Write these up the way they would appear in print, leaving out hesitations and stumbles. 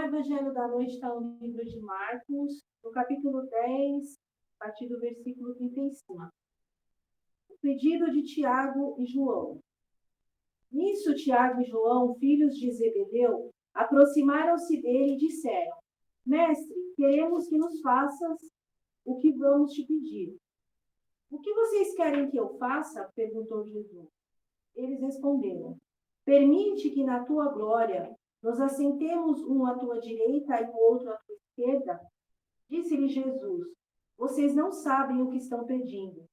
melhor evangelho da noite está no livro de Marcos, no capítulo 10, a partir do versículo 35. O pedido de Tiago e João. Nisso, Tiago e João, filhos de Zebedeu, aproximaram-se dele e disseram: Mestre, queremos que nos faças o que vamos te pedir. O que vocês querem que eu faça? Perguntou Jesus. Eles responderam: Permite que na tua glória nos assentemos um à tua direita e o outro à tua esquerda? Disse-lhe Jesus: Vocês não sabem o que estão pedindo.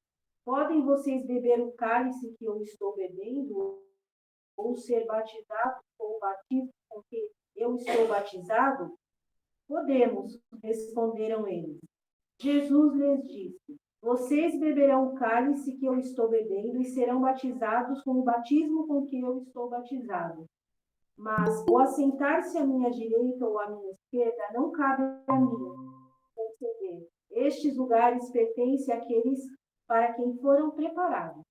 Podem vocês beber o cálice que eu estou bebendo, ou ser batizados com o batismo com que eu estou batizado? Podemos, responderam eles. Jesus lhes disse: Vocês beberão o cálice que eu estou bebendo e serão batizados com o batismo com que eu estou batizado. Mas o assentar-se à minha direita ou à minha esquerda não cabe a mim conceder. Estes lugares pertencem àqueles para quem foram preparados.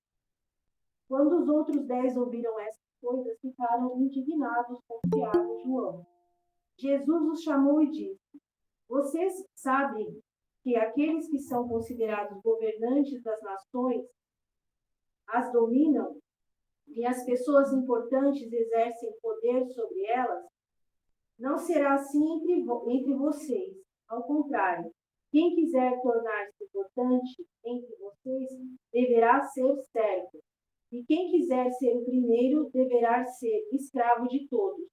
Quando os outros 10 ouviram essas coisas, ficaram indignados com Tiago e João. Jesus os chamou e disse: Vocês sabem que aqueles que são considerados governantes das nações as dominam e as pessoas importantes exercem poder sobre elas? Não será assim entre vocês. Ao contrário, quem quiser tornar-se importante entre vocês deverá ser servo. E quem quiser ser o primeiro deverá ser escravo de todos.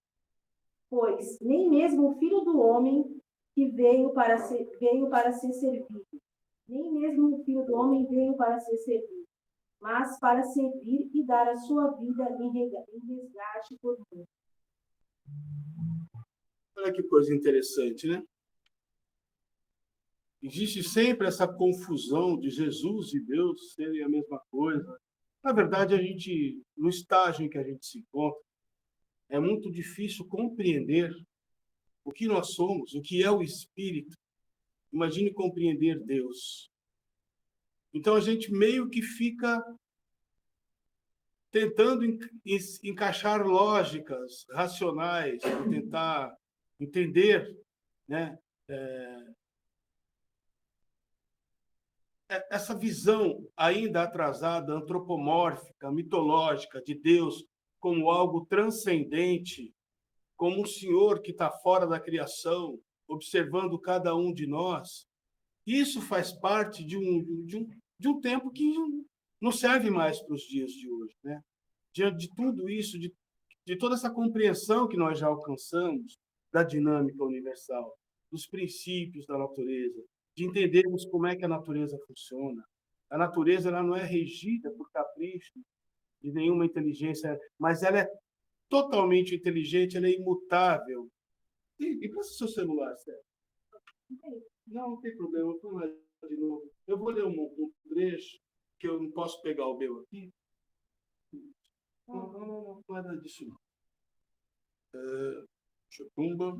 Pois nem mesmo o Filho do Homem que veio para ser servido. Nem mesmo o Filho do Homem veio para ser servido, mas para servir e dar a sua vida em resgate por muitos. Olha que coisa interessante, né? Existe sempre essa confusão de Jesus e Deus serem a mesma coisa. Na verdade, no estágio em que a gente se encontra, é muito difícil compreender o que nós somos, o que é o Espírito. Imagine compreender Deus. Então, a gente meio que fica tentando encaixar lógicas racionais, para tentar entender, né, essa visão ainda atrasada, antropomórfica, mitológica de Deus como algo transcendente, como um senhor que está fora da criação, observando cada um de nós. Isso faz parte de um tempo que não serve mais para os dias de hoje, né? Diante de tudo isso, de toda essa compreensão que nós já alcançamos da dinâmica universal, dos princípios da natureza, de entendermos como é que a natureza funciona. A natureza ela não é regida por capricho de nenhuma inteligência, mas ela é totalmente inteligente, ela é imutável. E para o seu celular, Sérgio? Não tem problema, vou lá de novo. Eu vou ler um trecho que eu não posso pegar o meu aqui. Não é nada disso, não. Chupumba.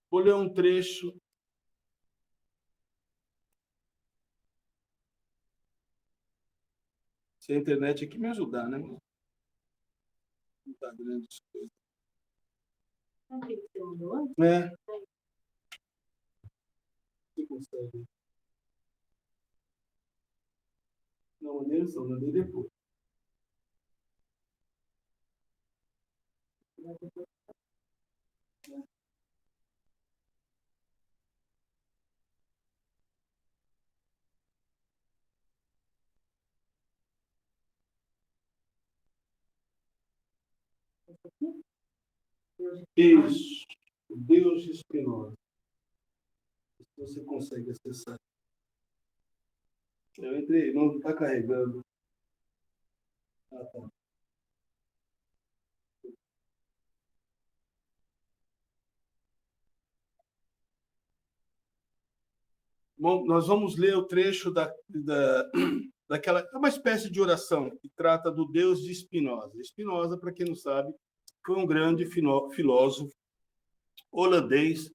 Vou ler um trecho. Se a internet aqui me ajudar, né? Não está grande as coisas. É. Você consegue. Não, Nelson, não dei depois. Isso. Deus de Spinoza. Se você consegue acessar. Eu entrei, não está carregando. Ah, tá. Bom, nós vamos ler o trecho daquela... É uma espécie de oração que trata do Deus de Spinoza. Spinoza, para quem não sabe, foi um grande filósofo holandês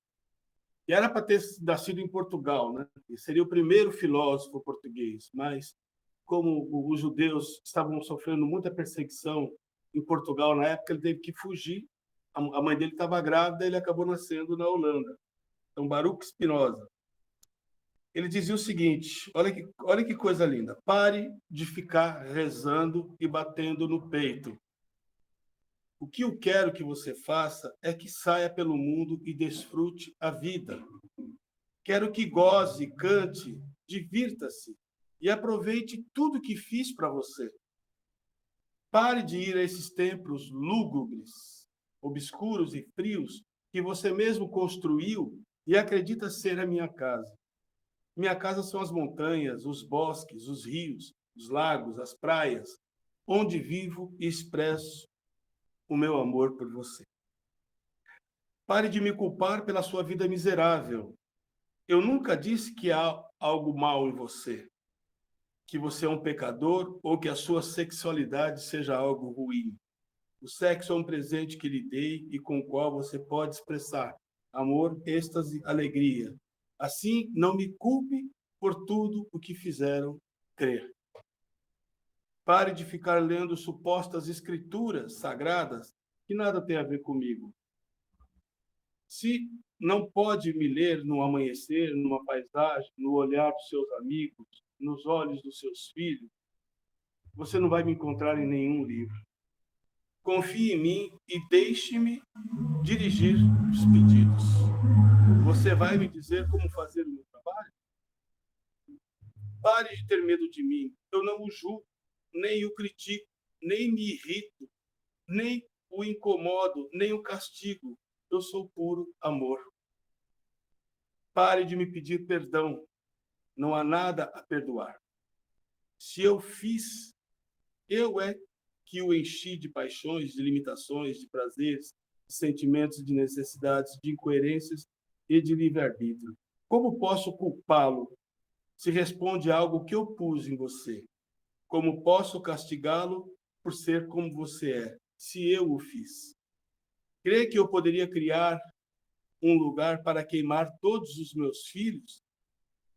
e era para ter nascido em Portugal, né? E seria o primeiro filósofo português, mas como os judeus estavam sofrendo muita perseguição em Portugal na época, ele teve que fugir. A mãe dele estava grávida, ele acabou nascendo na Holanda. Então, Baruch Spinoza. Ele dizia o seguinte, olha que coisa linda: pare de ficar rezando e batendo no peito. O que eu quero que você faça é que saia pelo mundo e desfrute a vida. Quero que goze, cante, divirta-se e aproveite tudo que fiz para você. Pare de ir a esses templos lúgubres, obscuros e frios que você mesmo construiu e acredita ser a minha casa. Minha casa são as montanhas, os bosques, os rios, os lagos, as praias, onde vivo e expresso o meu amor por você. Pare de me culpar pela sua vida miserável. Eu nunca disse que há algo mal em você, que você é um pecador ou que a sua sexualidade seja algo ruim. O sexo é um presente que lhe dei e com o qual você pode expressar amor, êxtase, alegria. Assim, não me culpe por tudo o que fizeram crer. Pare de ficar lendo supostas escrituras sagradas que nada tem a ver comigo. Se não pode me ler no amanhecer, numa paisagem, no olhar dos seus amigos, nos olhos dos seus filhos, você não vai me encontrar em nenhum livro. Confie em mim e deixe-me dirigir os pedidos. Você vai me dizer como fazer o meu trabalho? Pare de ter medo de mim. Eu não o julgo, nem o critico, nem me irrito, nem o incomodo, nem o castigo. Eu sou puro amor. Pare de me pedir perdão. Não há nada a perdoar. Se eu fiz, eu é que o enchi de paixões, de limitações, de prazeres, de sentimentos, de necessidades, de incoerências e de livre-arbítrio. Como posso culpá-lo se responde a algo que eu pus em você? Como posso castigá-lo por ser como você é, se eu o fiz? Crê que eu poderia criar um lugar para queimar todos os meus filhos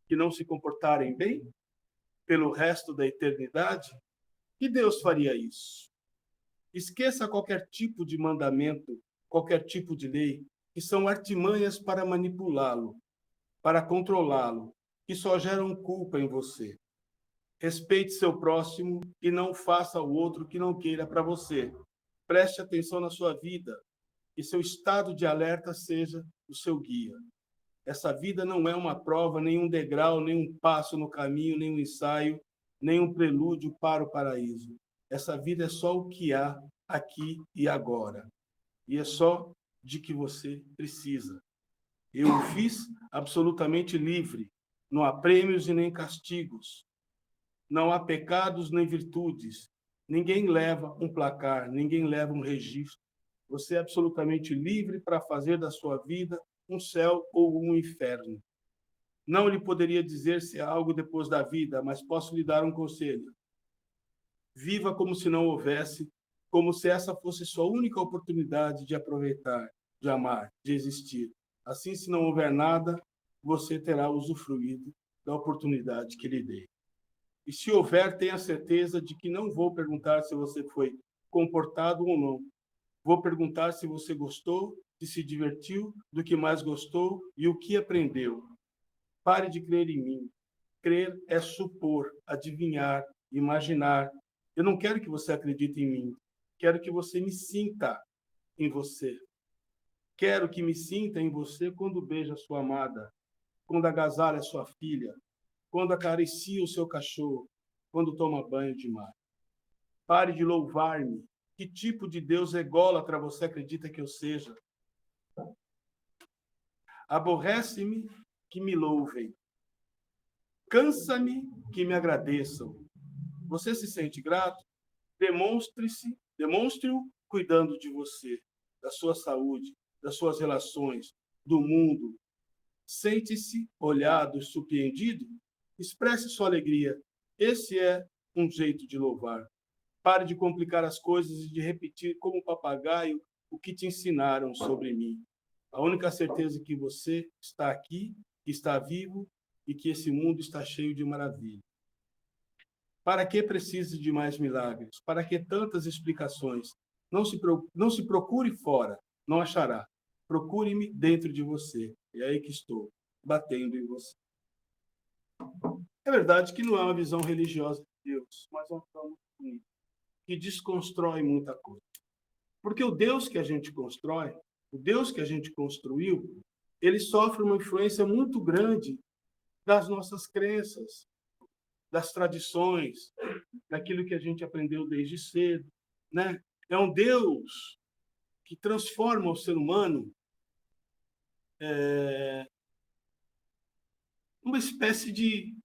que não se comportarem bem pelo resto da eternidade? E Deus faria isso. Esqueça qualquer tipo de mandamento, qualquer tipo de lei, que são artimanhas para manipulá-lo, para controlá-lo, que só geram culpa em você. Respeite seu próximo e não faça o outro que não queira para você. Preste atenção na sua vida e seu estado de alerta seja o seu guia. Essa vida não é uma prova, nem um degrau, nem um passo no caminho, nem um ensaio, nem um prelúdio para o paraíso. Essa vida é só o que há aqui e agora. E é só de que você precisa. Eu o fiz absolutamente livre. Não há prêmios e nem castigos. Não há pecados nem virtudes. Ninguém leva um placar, ninguém leva um registro. Você é absolutamente livre para fazer da sua vida um céu ou um inferno. Não lhe poderia dizer se há algo depois da vida, mas posso lhe dar um conselho. Viva como se não houvesse, como se essa fosse sua única oportunidade de aproveitar, de amar, de existir. Assim, se não houver nada, você terá usufruído da oportunidade que lhe dei. E se houver, tenha certeza de que não vou perguntar se você foi comportado ou não. Vou perguntar se você gostou, se se divertiu, do que mais gostou e o que aprendeu. Pare de crer em mim. Crer é supor, adivinhar, imaginar. Eu não quero que você acredite em mim. Quero que você me sinta em você. Quero que me sinta em você quando beija sua amada, quando agasalha sua filha, quando acaricia o seu cachorro, quando toma banho de mar. Pare de louvar-me. Que tipo de Deus ególatra você acredita que eu seja? Aborrece-me que me louvem. Cansa-me que me agradeçam. Você se sente grato? Demonstre-o cuidando de você, da sua saúde, das suas relações, do mundo. Sente-se olhado e surpreendido? Expresse sua alegria. Esse é um jeito de louvar. Pare de complicar as coisas e de repetir como um papagaio o que te ensinaram sobre mim. A única certeza é que você está aqui, que está vivo e que esse mundo está cheio de maravilha. Para que precise de mais milagres? Para que tantas explicações? Não se procure fora, não achará. Procure-me dentro de você. É aí que estou, batendo em você. É verdade que não é uma visão religiosa de Deus, mas é uma visão muito bonita, que desconstrói muita coisa. Porque o Deus que a gente constrói, o Deus que a gente construiu, ele sofre uma influência muito grande das nossas crenças, das tradições, daquilo que a gente aprendeu desde cedo, né? É um Deus que transforma o ser humano numa espécie de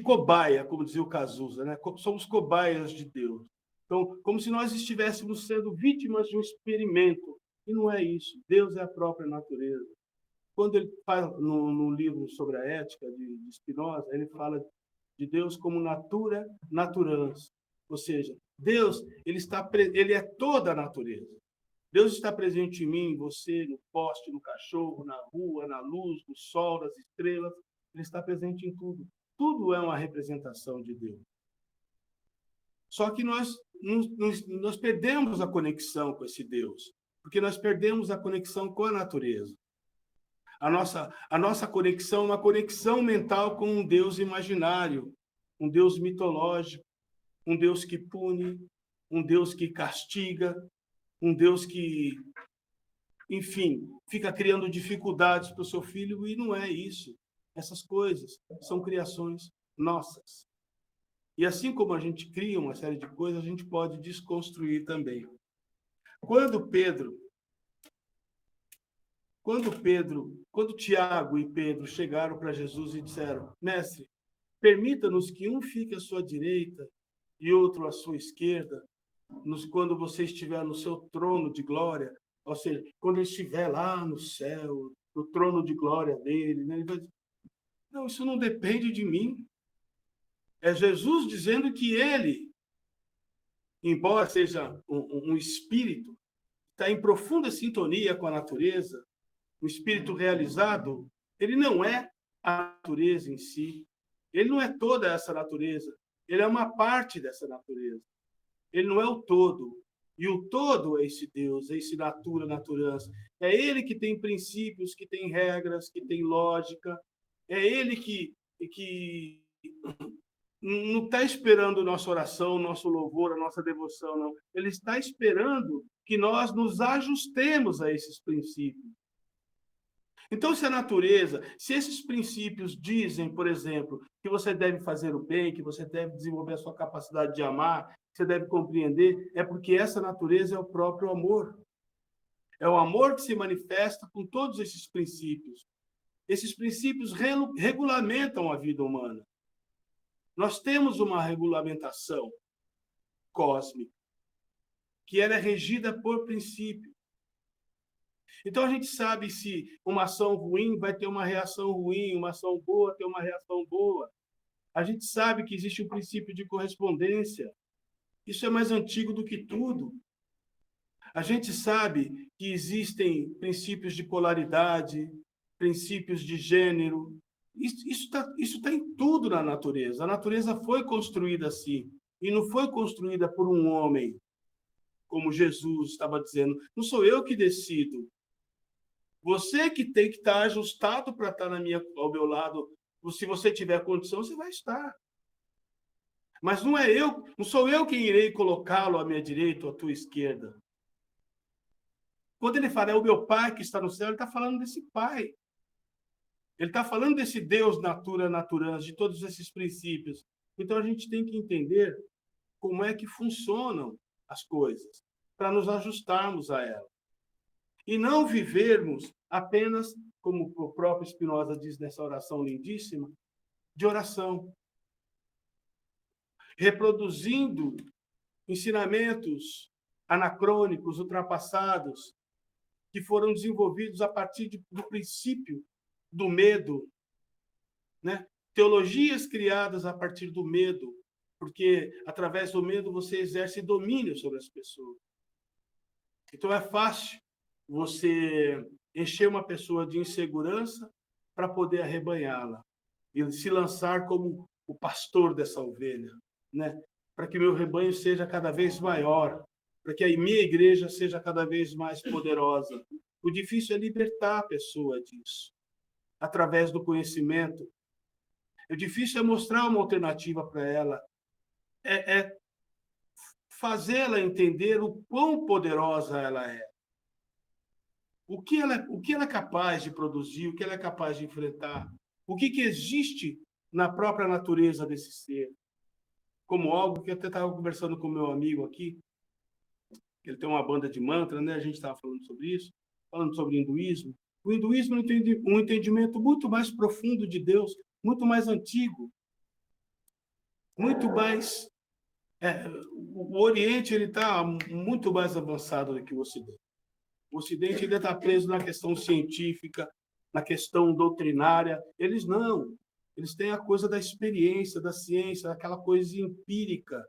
cobaia, como dizia o Cazuza, né? Somos cobaias de Deus. Então, como se nós estivéssemos sendo vítimas de um experimento. E não é isso. Deus é a própria natureza. Quando ele fala no livro sobre a ética de Spinoza, ele fala de Deus como natura naturans. Ou seja, Deus, ele é toda a natureza. Deus está presente em mim, em você, no poste, no cachorro, na rua, na luz, no sol, nas estrelas. Ele está presente em tudo. Tudo é uma representação de Deus. Só que nós perdemos a conexão com esse Deus, porque nós perdemos a conexão com a natureza. A nossa conexão é uma conexão mental com um Deus imaginário, um Deus mitológico, um Deus que pune, um Deus que castiga, um Deus que, enfim, fica criando dificuldades para o seu filho, e não é isso. Essas coisas são criações nossas. E assim como a gente cria uma série de coisas, a gente pode desconstruir também. Quando Tiago e Pedro chegaram para Jesus e disseram: Mestre, permita-nos que um fique à sua direita e outro à sua esquerda, quando você estiver no seu trono de glória, ou seja, quando ele estiver lá no céu, no trono de glória dele, né? Ele vai dizer: não, isso não depende de mim. É Jesus dizendo que ele, embora seja um espírito, está em profunda sintonia com a natureza, um espírito realizado, ele não é a natureza em si, ele não é toda essa natureza, ele é uma parte dessa natureza, ele não é o todo. E o todo é esse Deus, é esse natura, naturância. É ele que tem princípios, que tem regras, que tem lógica. É ele que não está esperando nossa oração, nosso louvor, a nossa devoção, não. Ele está esperando que nós nos ajustemos a esses princípios. Então, se a natureza, se esses princípios dizem, por exemplo, que você deve fazer o bem, que você deve desenvolver a sua capacidade de amar, que você deve compreender, é porque essa natureza é o próprio amor. É o amor que se manifesta com todos esses princípios. Esses princípios regulamentam a vida humana. Nós temos uma regulamentação cósmica, que ela é regida por princípios. Então, a gente sabe se uma ação ruim vai ter uma reação ruim, uma ação boa tem uma reação boa. A gente sabe que existe um princípio de correspondência. Isso é mais antigo do que tudo. A gente sabe que existem princípios de polaridade, princípios de gênero. Isso tá em tudo na natureza. A natureza foi construída assim. E não foi construída por um homem, como Jesus estava dizendo. Não sou eu que decido. Você que tem que estar ajustado para estar ao meu lado. Se você tiver condição, você vai estar. Mas não sou eu quem irei colocá-lo à minha direita ou à tua esquerda. Quando ele fala, é o meu Pai que está no céu, ele está falando desse Pai. Ele está falando desse Deus natura, naturans, de todos esses princípios. Então, a gente tem que entender como é que funcionam as coisas, para nos ajustarmos a elas. E não vivermos apenas, como o próprio Spinoza diz nessa oração lindíssima, de oração. Reproduzindo ensinamentos anacrônicos, ultrapassados, que foram desenvolvidos a partir do princípio do medo, né? Teologias criadas a partir do medo, porque através do medo você exerce domínio sobre as pessoas. Então é fácil você encher uma pessoa de insegurança para poder arrebanhá-la e se lançar como o pastor dessa ovelha, né? Para que meu rebanho seja cada vez maior, para que a minha igreja seja cada vez mais poderosa. O difícil é libertar a pessoa disso, através do conhecimento. O difícil é mostrar uma alternativa para ela, é fazê-la entender o quão poderosa ela é. O que ela é capaz de produzir, o que ela é capaz de enfrentar, o que existe na própria natureza desse ser. Como algo que eu até estava conversando com meu amigo aqui, ele tem uma banda de mantra, né? A gente estava falando sobre isso, falando sobre hinduísmo. O hinduísmo tem um entendimento muito mais profundo de Deus, muito mais antigo, muito mais... o Oriente ele está muito mais avançado do que o Ocidente. O Ocidente ainda está preso na questão científica, na questão doutrinária. Eles não. Eles têm a coisa da experiência, da ciência, aquela coisa empírica,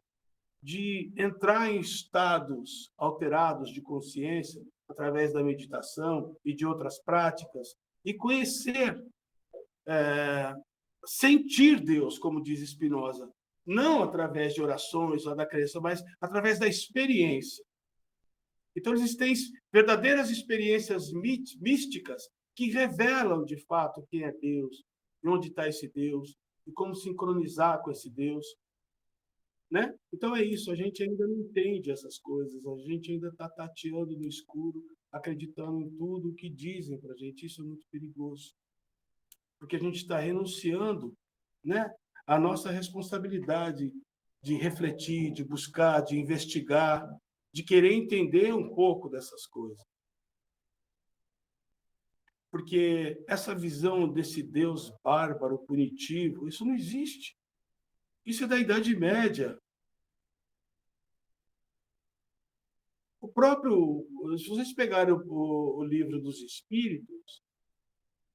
de entrar em estados alterados de consciência, através da meditação e de outras práticas, e conhecer, sentir Deus, como diz Spinoza, não através de orações ou da crença, mas através da experiência. Então, eles têm verdadeiras experiências místicas que revelam, de fato, quem é Deus, e onde está esse Deus, e como sincronizar com esse Deus. Né? Então, é isso. A gente ainda não entende essas coisas. A gente ainda está tateando no escuro, acreditando em tudo o que dizem para a gente. Isso é muito perigoso. Porque a gente está renunciando, né, à nossa responsabilidade de refletir, de buscar, de investigar, de querer entender um pouco dessas coisas. Porque essa visão desse Deus bárbaro, punitivo, isso não existe. Isso é da Idade Média. O próprio, se vocês pegarem o livro dos Espíritos,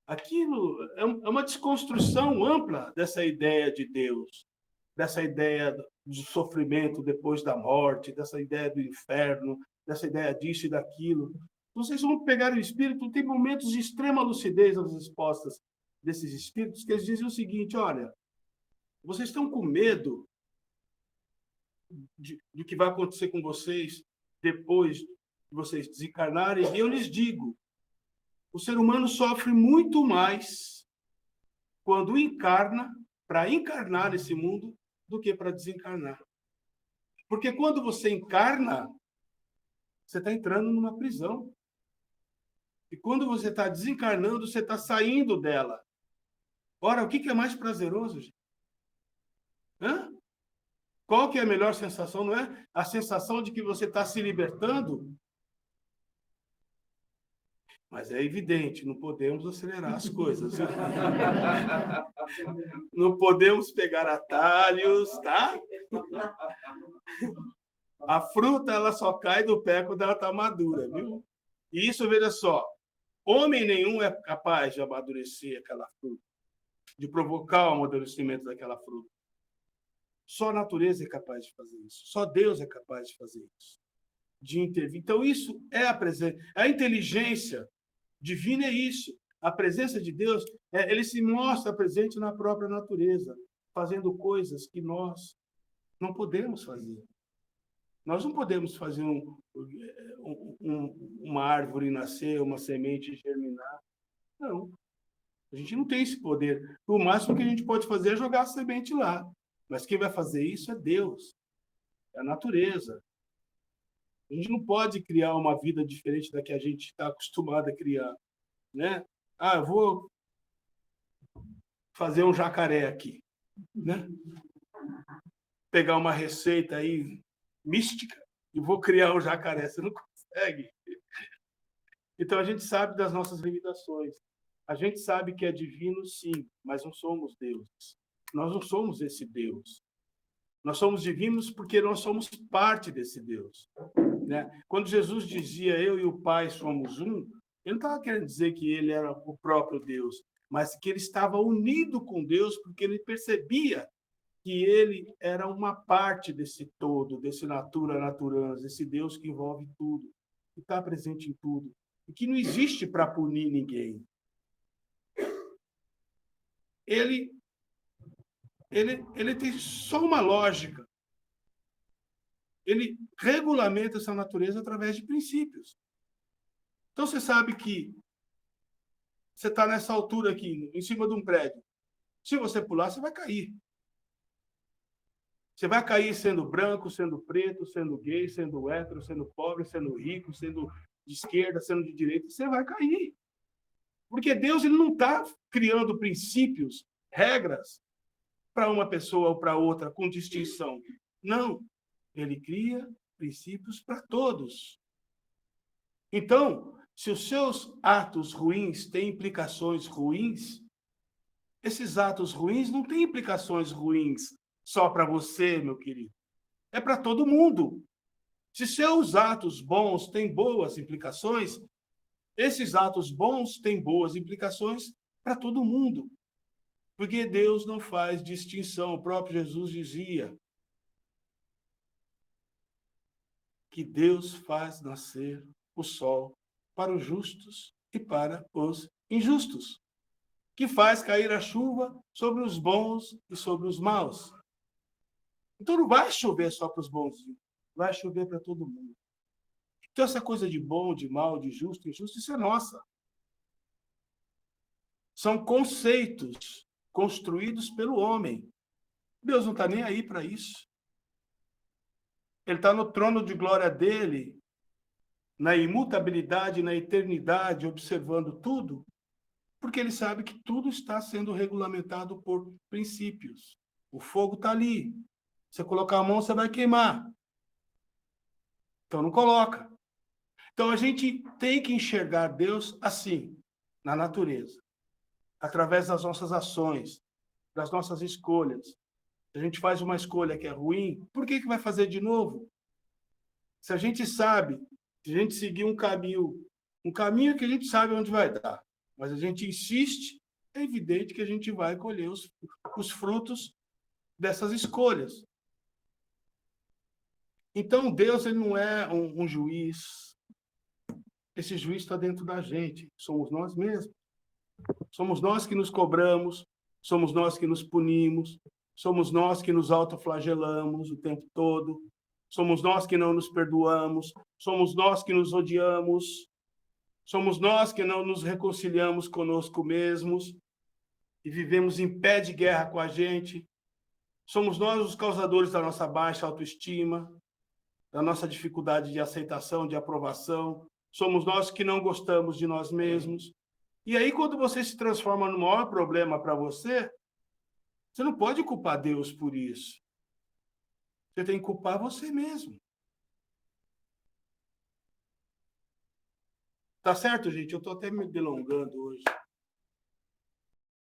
aquilo é uma desconstrução ampla dessa ideia de Deus, dessa ideia do sofrimento depois da morte, dessa ideia do inferno, dessa ideia disso e daquilo. Vocês vão pegar o espírito, tem momentos de extrema lucidez nas respostas desses espíritos, que eles dizem o seguinte: olha, vocês estão com medo do que vai acontecer com vocês depois de vocês desencarnarem, e eu lhes digo, o ser humano sofre muito mais quando encarna, para encarnar nesse mundo, do que para desencarnar. Porque quando você encarna, você está entrando numa prisão. E quando você está desencarnando, você está saindo dela. Ora, o que é mais prazeroso, gente? Hã? Qual que é a melhor sensação, não é? A sensação de que você está se libertando? Mas é evidente, não podemos acelerar as coisas. Não podemos pegar atalhos, tá? A fruta, ela só cai do pé quando ela está madura, viu? E isso, veja só, homem nenhum é capaz de amadurecer aquela fruta, de provocar o amadurecimento daquela fruta. Só a natureza é capaz de fazer isso. Só Deus é capaz de fazer isso, de intervir. Então, isso é a presença. A inteligência divina é isso. A presença de Deus, ele se mostra presente na própria natureza, fazendo coisas que nós não podemos fazer. Nós não podemos fazer uma árvore nascer, uma semente germinar. Não. A gente não tem esse poder. O máximo que a gente pode fazer é jogar a semente lá. Mas quem vai fazer isso é Deus, é a natureza. A gente não pode criar uma vida diferente da que a gente está acostumado a criar. Né? Ah, eu vou fazer um jacaré aqui. Né? Pegar uma receita aí mística e vou criar um jacaré. Você não consegue. Então, a gente sabe das nossas limitações. A gente sabe que é divino, sim, mas não somos deuses. Nós não somos esse Deus. Nós somos divinos porque nós somos parte desse Deus. Né? Quando Jesus dizia eu e o Pai somos um, ele não estava querendo dizer que ele era o próprio Deus, mas que ele estava unido com Deus porque ele percebia que ele era uma parte desse todo, desse natura naturans, esse Deus que envolve tudo, que está presente em tudo, e que não existe para punir ninguém. Ele ele tem só uma lógica. Ele regulamenta essa natureza através de princípios. Então, você sabe que você está nessa altura aqui, em cima de um prédio. Se você pular, você vai cair. Você vai cair sendo branco, sendo preto, sendo gay, sendo hétero, sendo pobre, sendo rico, sendo de esquerda, sendo de direita. Você vai cair. Porque Deus ele não está criando princípios, regras, para uma pessoa ou para outra, com distinção. Não. Ele cria princípios para todos. Então, se os seus atos ruins têm implicações ruins, esses atos ruins não têm implicações ruins só para você, meu querido. É para todo mundo. Se seus atos bons têm boas implicações, esses atos bons têm boas implicações para todo mundo. Porque Deus não faz distinção. O próprio Jesus dizia que Deus faz nascer o sol para os justos e para os injustos, que faz cair a chuva sobre os bons e sobre os maus. Então não vai chover só para os bons, vai chover para todo mundo. Então essa coisa de bom, de mal, de justo, injusto, isso é nossa. São conceitos construídos pelo homem. Deus não está nem aí para isso. Ele está no trono de glória dele, na imutabilidade, na eternidade, observando tudo, porque ele sabe que tudo está sendo regulamentado por princípios. O fogo está ali. Você colocar a mão, você vai queimar. Então não coloca. Então a gente tem que enxergar Deus assim, na natureza, através das nossas ações, das nossas escolhas. Se a gente faz uma escolha que é ruim, por que vai fazer de novo? Se a gente sabe, se a gente seguir um caminho que a gente sabe onde vai dar, mas a gente insiste, é evidente que a gente vai colher os frutos dessas escolhas. Então, Deus ele não é um juiz. Esse juiz está dentro da gente. Somos nós mesmos. Somos nós que nos cobramos, somos nós que nos punimos, somos nós que nos autoflagelamos o tempo todo, somos nós que não nos perdoamos, somos nós que nos odiamos, somos nós que não nos reconciliamos conosco mesmos e vivemos em pé de guerra com a gente. Somos nós os causadores da nossa baixa autoestima, da nossa dificuldade de aceitação, de aprovação. Somos nós que não gostamos de nós mesmos. E aí, quando você se transforma no maior problema para você, você não pode culpar Deus por isso. Você tem que culpar você mesmo. Tá certo, gente? Eu estou até me delongando hoje.